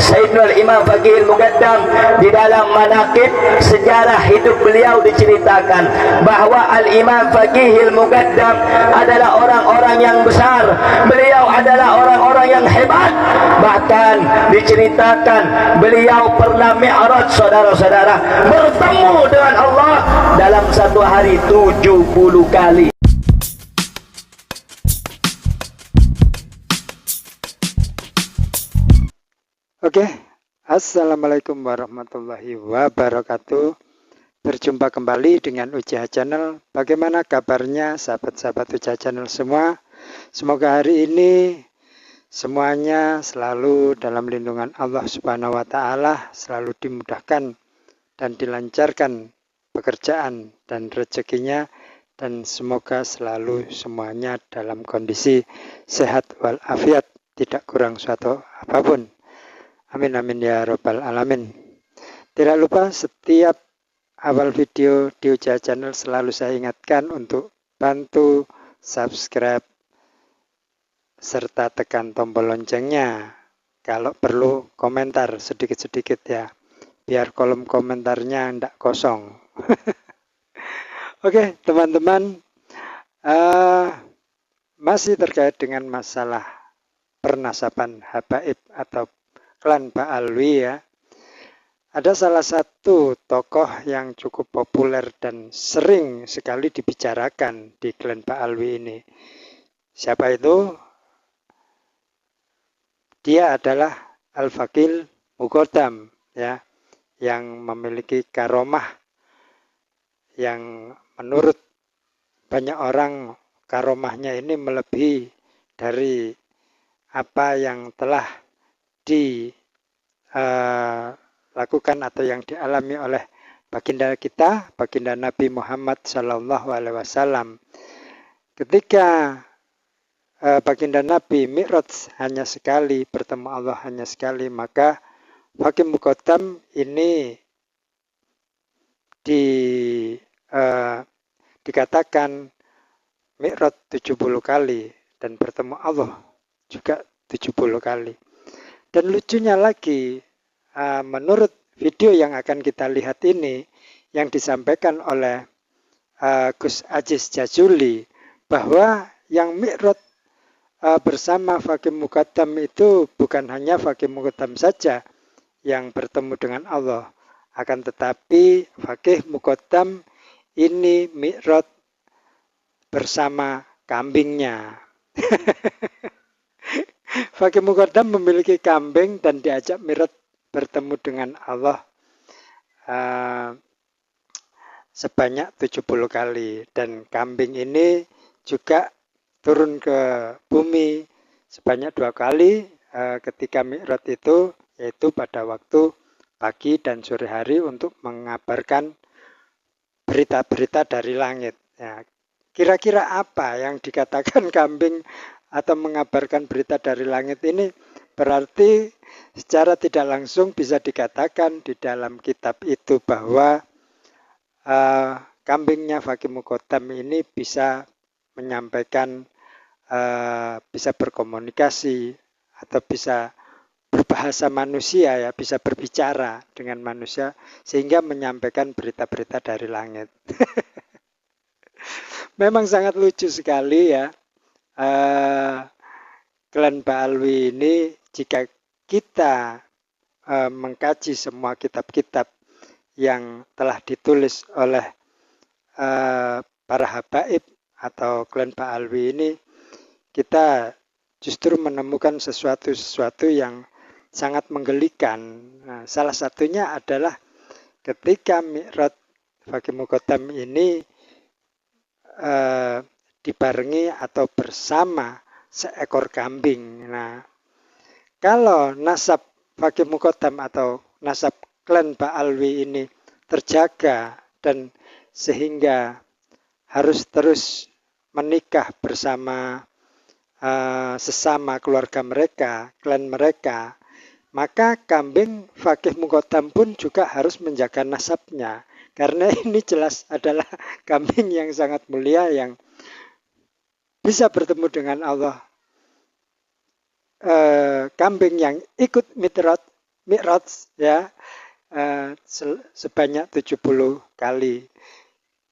Sayyidina Imam Faqihil Muqaddam di dalam manaqib sejarah hidup beliau diceritakan bahwa Al-Imam Faqihil Muqaddam adalah orang-orang yang besar. Beliau adalah orang-orang yang hebat. Bahkan diceritakan beliau pernah mi'raj, saudara-saudara, bertemu dengan Allah dalam satu hari 70 kali. Oke, assalamualaikum warahmatullahi wabarakatuh. Berjumpa kembali dengan Ujiha Channel. Bagaimana kabarnya sahabat-sahabat Ujiha Channel semua? Semoga hari ini semuanya selalu dalam lindungan Allah Subhanahu wa Ta'ala, selalu dimudahkan dan dilancarkan pekerjaan dan rezekinya, dan semoga selalu semuanya dalam kondisi sehat walafiat, tidak kurang suatu apapun. Amin amin ya robbal alamin. Tidak lupa setiap awal video di Ujiha Channel selalu saya ingatkan untuk bantu subscribe serta tekan tombol loncengnya. Kalau perlu komentar sedikit-sedikit ya, biar kolom komentarnya tidak kosong. Oke teman-teman, masih terkait dengan masalah pernasaban habaib atau klan Ba'alwi ya. Ada salah satu tokoh yang cukup populer dan sering sekali dibicarakan di klan Ba'alwi ini. Siapa itu? Dia adalah Al-Faqihil Muqaddam ya, yang memiliki karomah yang menurut banyak orang karomahnya ini melebihi dari apa yang telah dilakukan atau yang dialami oleh baginda kita, baginda Nabi Muhammad Sallallahu Alaihi Wasallam. Ketika baginda Nabi mi'raj hanya sekali, bertemu Allah hanya sekali, maka Faqih Muqaddam ini dikatakan mi'raj 70 kali dan bertemu Allah juga 70 kali. Dan lucunya lagi, menurut video yang akan kita lihat ini, yang disampaikan oleh Gus Aziz Jazuli, bahwa yang mi'raj bersama Faqih Muqaddam itu bukan hanya Faqih Muqaddam saja yang bertemu dengan Allah, akan tetapi Faqih Muqaddam ini mi'raj bersama kambingnya. Faqih Muqaddam memiliki kambing dan diajak mi'raj bertemu dengan Allah sebanyak 70 kali. Dan kambing ini juga turun ke bumi sebanyak 2 kali ketika mi'raj itu, yaitu pada waktu pagi dan sore hari untuk mengabarkan berita-berita dari langit. Ya, kira-kira apa yang dikatakan kambing atau mengabarkan berita dari langit ini? Berarti secara tidak langsung bisa dikatakan di dalam kitab itu bahwa kambingnya Faqih Muqaddam ini bisa menyampaikan, bisa berkomunikasi atau bisa berbahasa manusia ya, bisa berbicara dengan manusia sehingga menyampaikan berita-berita dari langit. Memang sangat lucu sekali ya. Klan Ba'alwi ini, jika kita mengkaji semua kitab-kitab yang telah ditulis oleh para habaib atau klan Ba'alwi ini, kita justru menemukan sesuatu yang sangat menggelikan. Nah, salah satunya adalah ketika mi'raj Faqih Muqaddam ini dibarengi atau bersama seekor kambing. Nah, kalau nasab Faqih Muqaddam atau nasab klan Ba'alwi ini terjaga dan sehingga harus terus menikah bersama sesama keluarga mereka, klan mereka, maka kambing Faqih Muqaddam pun juga harus menjaga nasabnya. Karena ini jelas adalah kambing yang sangat mulia yang bisa bertemu dengan Allah. Kambing yang ikut mi'raj Mi'raj ya, sebanyak 70 kali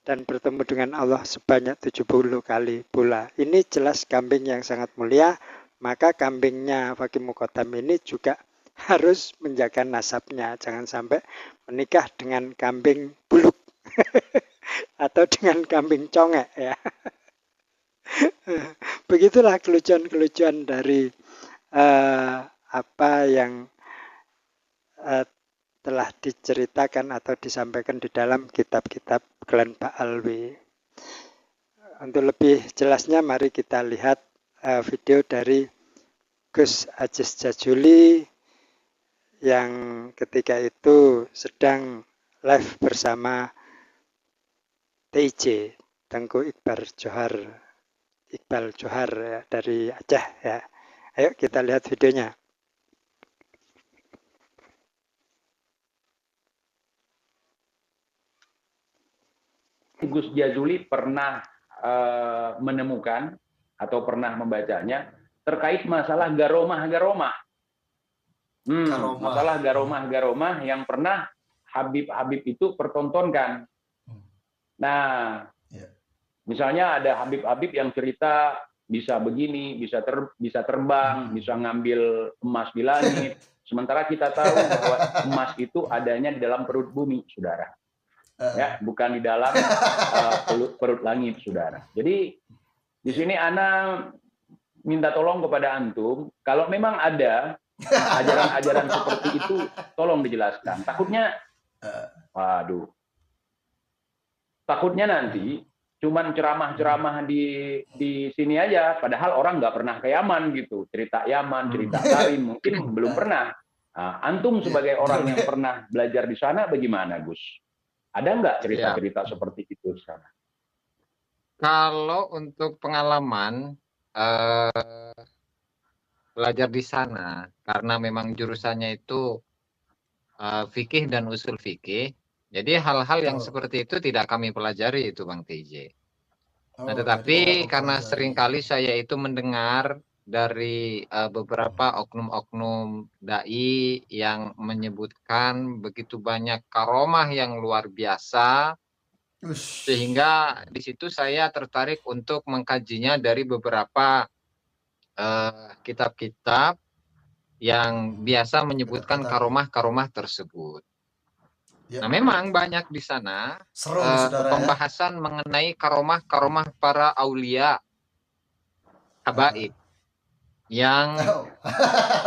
dan bertemu dengan Allah sebanyak 70 kali pula. Ini jelas kambing yang sangat mulia, maka kambingnya Fakih Muqaddam ini juga harus menjaga nasabnya, jangan sampai menikah dengan kambing buluk atau dengan kambing congek ya. Begitulah kelucuan-kelucuan dari apa yang telah diceritakan atau disampaikan di dalam kitab-kitab Glenn Baalwi. Untuk lebih jelasnya mari kita lihat video dari Gus Aziz Jajuli yang ketika itu sedang live bersama TIJ, Tengku Iqbal Johar ya, dari Aceh ya. Ayo kita lihat videonya. Gus Jazuli pernah menemukan atau pernah membacanya terkait masalah garomah. Masalah garomah yang pernah Habib itu pertontonkan. Nah, misalnya ada Habib yang cerita bisa begini, bisa terbang, bisa ngambil emas di langit. Sementara kita tahu bahwa emas itu adanya di dalam perut bumi, saudara. Ya, bukan di dalam perut langit, saudara. Jadi di sini Ana minta tolong kepada antum, kalau memang ada ajaran-ajaran seperti itu, tolong dijelaskan. Takutnya nanti cuman ceramah-ceramah di sini aja, padahal orang nggak pernah ke Yaman gitu, cerita Yaman, cerita Karim, mungkin belum pernah. Nah, antum sebagai orang yang pernah belajar di sana, bagaimana, Gus? Ada nggak cerita-cerita seperti itu sana? Kalau untuk pengalaman belajar di sana, karena memang jurusannya itu fikih dan usul fikih, jadi hal-hal yang seperti itu tidak kami pelajari itu Bang TJ. Nah, tetapi karena seringkali saya itu mendengar dari beberapa oknum-oknum dai yang menyebutkan begitu banyak karomah yang luar biasa, sehingga di situ saya tertarik untuk mengkajinya dari beberapa kitab-kitab yang biasa menyebutkan karomah-karomah tersebut. Nah, memang banyak di sana pembahasan mengenai karomah-karomah para aulia habaib yang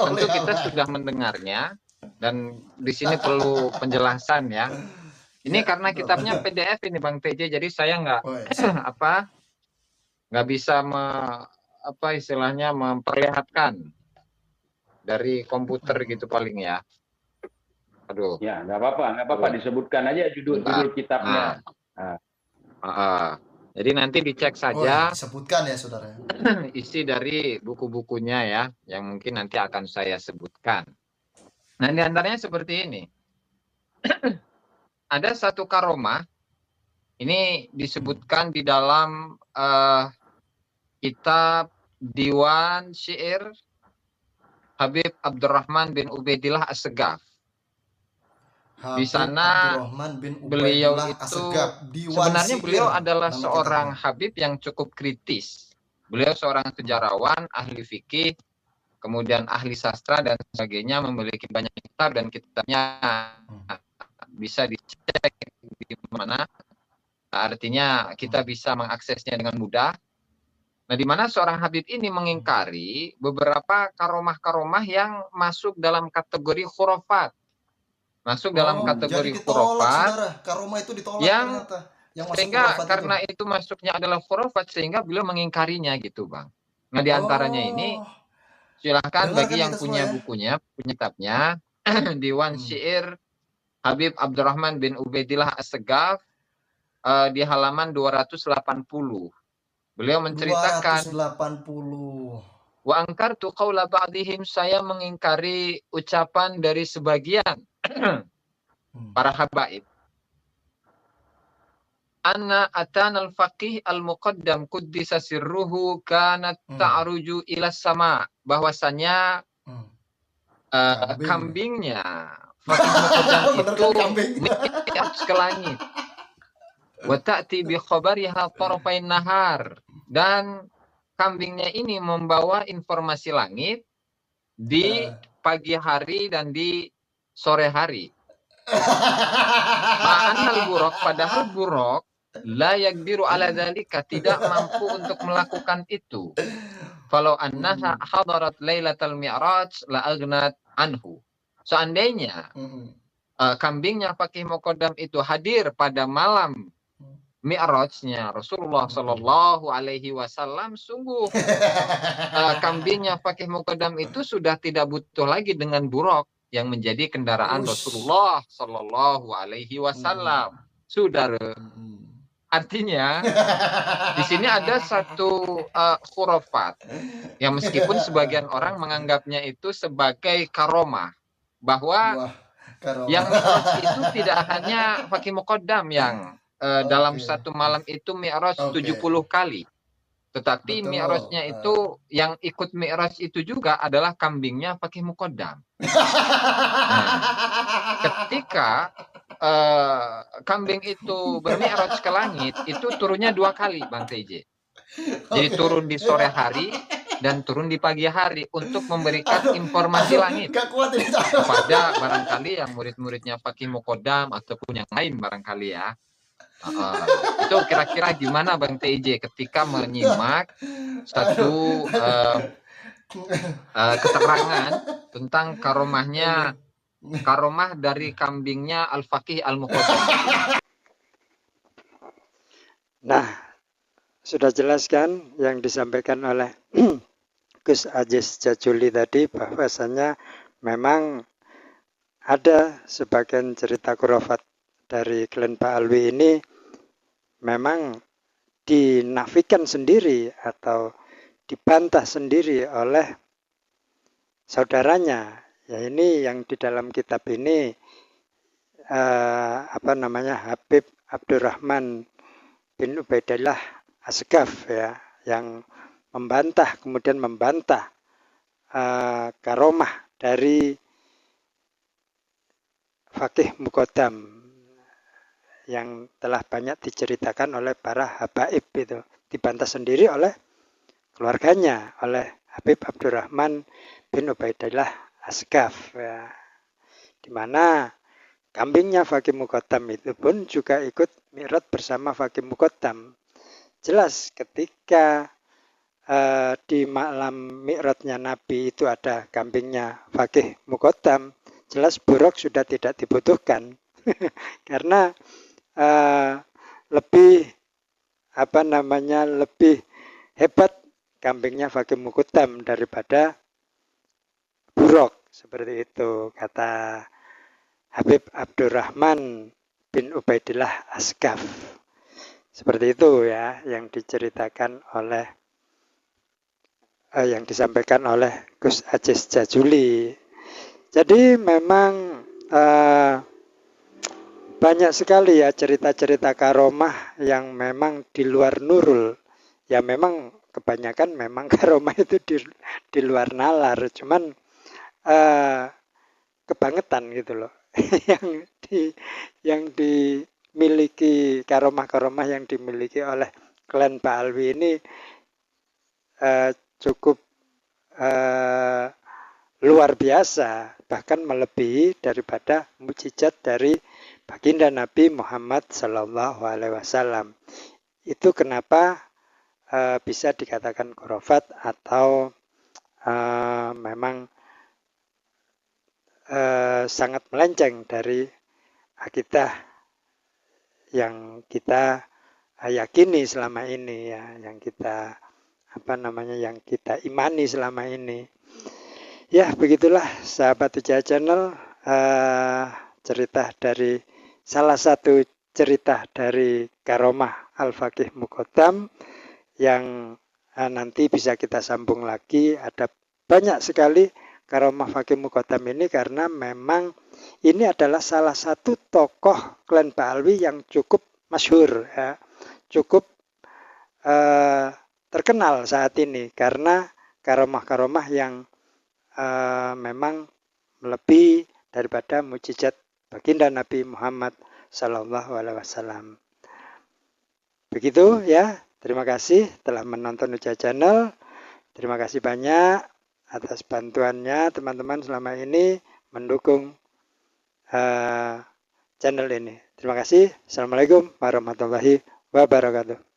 tentu kita sudah mendengarnya, dan di sini perlu penjelasan ya. Ini karena kitabnya PDF ini Bang TJ, jadi saya nggak bisa istilahnya memperlihatkan dari komputer gitu paling ya. Aduh. Ya, nggak apa-apa, disebutkan aja judul kitabnya. Jadi nanti dicek saja. Sebutkan ya, saudara. Isi dari buku-bukunya ya, yang mungkin nanti akan saya sebutkan. Nah, di antaranya seperti ini. Ada satu karomah, ini disebutkan di dalam kitab Diwan Syair Habib Abdurrahman bin Ubaidillah As-Segaf. Di sana beliau itu sebenarnya beliau adalah seorang Habib yang cukup kritis. Beliau seorang sejarawan, ahli fikih, kemudian ahli sastra dan sebagainya, memiliki banyak kitab dan kitabnya bisa dicek di mana. Artinya kita bisa mengaksesnya dengan mudah. Nah, di mana seorang Habib ini mengingkari beberapa karomah-karomah yang masuk dalam kategori khurafat. Masuk dalam kategori khurafat, karomah itu ditolak yang sehingga karena itu masuknya adalah khurafat, sehingga beliau mengingkarinya gitu Bang. Nah, di antaranya ini silahkan bagi yang punya bukunya, punya kitabnya, Diwan Syair Habib Abdurrahman bin Ubaidillah As-Segaf, di halaman 280. Beliau menceritakan 280. Wa angkartu qaula ba'dihim, saya mengingkari ucapan dari sebagian para habaib. Anna atana al-faqih al-muqaddam quddisa sirruhu kanat ta'ruju ila sama, bahwasanya kambingnya Fakih Muqaddam Bener itu kan kambing? mi'raj ke langit. Wa ta'ti bi khabariha tarafain nahar, dan kambingnya ini membawa informasi langit di pagi hari dan di sore hari. Ma'anal buraq, padahal buraq la yaqdiru ala dzalika, tidak mampu untuk melakukan itu. Falau annaha hadarat lailatal mi'raj la aghnat anhu. Seandainya kambingnya Fakih Muqaddam itu hadir pada malam Mi'rajnya Rasulullah Shallallahu Alaihi Wasallam, sungguh kambingnya Fakih Muqaddam itu sudah tidak butuh lagi dengan buraq yang menjadi kendaraan Rasulullah Shallallahu Alaihi Wasallam. Saudara, artinya di sini ada satu khurafat yang meskipun sebagian orang menganggapnya itu sebagai karomah, bahwa yang Mi'raj itu tidak hanya Fakih Muqaddam yang dalam satu malam itu Mi'raj 70 kali. Tetapi Mi'rajnya itu, yang ikut Mi'raj itu juga adalah kambingnya Fakih Muqaddam. Nah, ketika kambing itu bermi'raj ke langit, itu turunnya 2 kali, Bang TJ. Jadi turun di sore hari dan turun di pagi hari untuk memberikan informasi langit kepada barangkali yang murid-muridnya Fakih Muqaddam ataupun yang lain barangkali ya. Itu kira-kira gimana Bang TJ ketika menyimak satu keterangan tentang karomah dari kambingnya Al-Fakih Al-Muqaddam. Nah, sudah jelaskan yang disampaikan oleh Gus Aziz Jajuli tadi, bahwasanya memang ada sebagian cerita khurafat dari Klen Pak Alwi ini memang dinafikan sendiri atau dibantah sendiri oleh saudaranya. Ya, ini yang di dalam kitab ini Habib Abdurrahman bin Ubaidillah Asgaf ya, yang kemudian membantah karomah dari Fakih Muqaddam yang telah banyak diceritakan oleh para habaib, itu dibantah sendiri oleh keluarganya, oleh Habib Abdurrahman bin Ubaidillah Asgaf ya, di mana kambingnya Fakih Muqaddam itu pun juga ikut mi'raj bersama Fakih Muqaddam. Jelas ketika di malam mi'rajnya Nabi itu ada kambingnya Fakih Muqaddam, jelas buraq sudah tidak dibutuhkan karena lebih lebih hebat kambingnya Fakih Muqaddam daripada buraq, seperti itu kata Habib Abdurrahman bin Ubaidillah Asgaf. Seperti itu ya yang diceritakan oleh yang disampaikan oleh Gus Aziz Jajuli. Jadi memang banyak sekali ya cerita-cerita karomah yang memang di luar nurul. Ya memang kebanyakan memang karomah itu di luar nalar, cuman kebangetan gitu loh. yang dimiliki karomah-karomah yang dimiliki oleh Klen Pak Alwi ini cukup luar biasa, bahkan melebihi daripada mukjizat dari baginda Nabi Muhammad Sallallahu Alaihi Wasallam. Itu kenapa bisa dikatakan khurafat atau memang sangat melenceng dari akidah yang kita yakini selama ini ya, yang kita yang kita imani selama ini. Ya begitulah sahabat Ujah Channel, cerita dari salah satu cerita dari karomah Al-Fakih Muqaddam yang nanti bisa kita sambung lagi. Ada banyak sekali karomah Fakih Muqaddam ini karena memang ini adalah salah satu tokoh Klen Pak Alwi yang cukup masyhur ya, cukup terkenal saat ini karena karomah-karomah yang memang melebihi daripada mukjizat baginda Nabi Muhammad Sallallahu Alaihi Wasallam. Begitu ya. Terima kasih telah menonton Uja Channel. Terima kasih banyak atas bantuannya teman-teman selama ini mendukung channel ini. Terima kasih. Assalamualaikum warahmatullahi wabarakatuh.